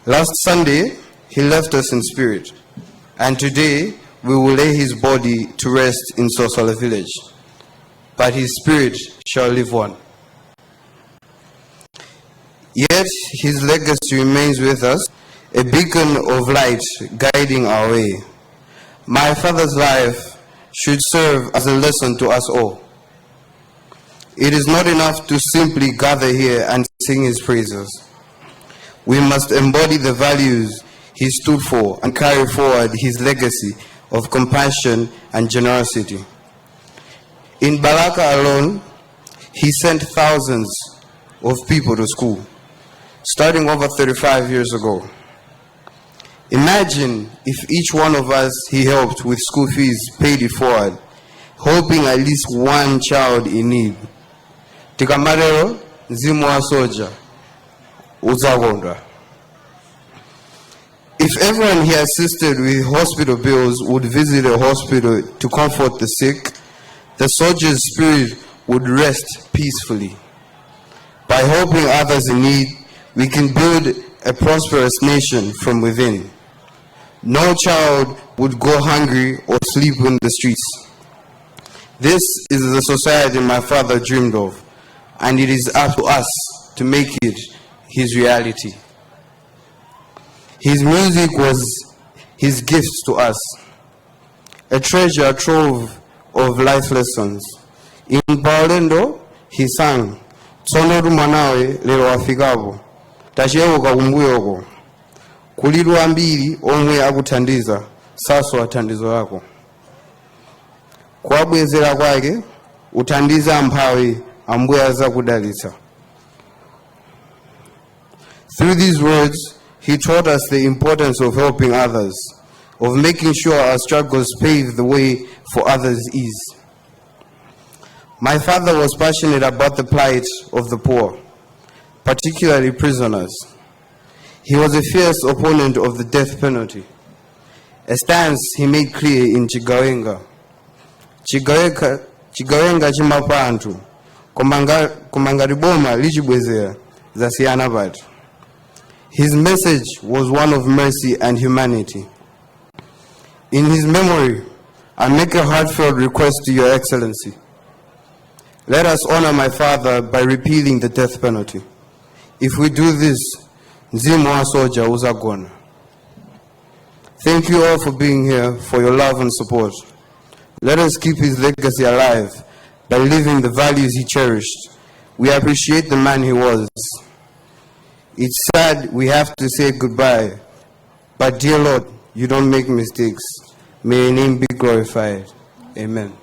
Last Sunday, he left us in spirit, and today we will lay his body to rest in Sosala village, but his spirit shall live on. Yet his legacy remains with us, a beacon of light guiding our way. My father's life should serve as a lesson to us all. It is not enough to simply gather here and sing his praises. We must embody the values he stood for and carry forward his legacy of compassion and generosity. In Balaka alone, he sent thousands of people to school, starting over 35 years ago. Imagine if each one of us he helped with school fees paid it forward, helping at least one child in need. Tikamarero Zimwa Soja Uzagondra. If everyone here assisted with hospital bills would visit a hospital to comfort the sick, the soldier's spirit would rest peacefully. By helping others in need, we can build a prosperous nation from within. No child would go hungry or sleep in the streets. This is the society my father dreamed of, and it is up to us to make it his reality. His music was his gift to us, a treasure trove of life lessons. In Paulendo, he sang, Tsonoru manawe lero afikapo, tachiewo kakumbuyoko, kulidu ambiri omwe akuthandiza, saso athandizo yako. Kwabwezera kwake, uthandiza amphawi, ambuya zakudalitsa. Through these words, he taught us the importance of helping others, of making sure our struggles pave the way for others' ease. My father was passionate about the plight of the poor, particularly prisoners. He was a fierce opponent of the death penalty, a stance he made clear in Chigawenga. Chigawenga chimapa anthu, komangariboma lichibwezera zasiyana batu. His message was one of mercy and humanity. In his memory, I make a heartfelt request to Your Excellency. Let us honor my father by repealing the death penalty. If we do this, Nzimu wa Soja uzagona. Thank you all for being here, for your love and support. Let us keep his legacy alive by living the values he cherished. We appreciate the man he was. It's sad we have to say goodbye, but dear Lord, you don't make mistakes. May your name be glorified. Amen.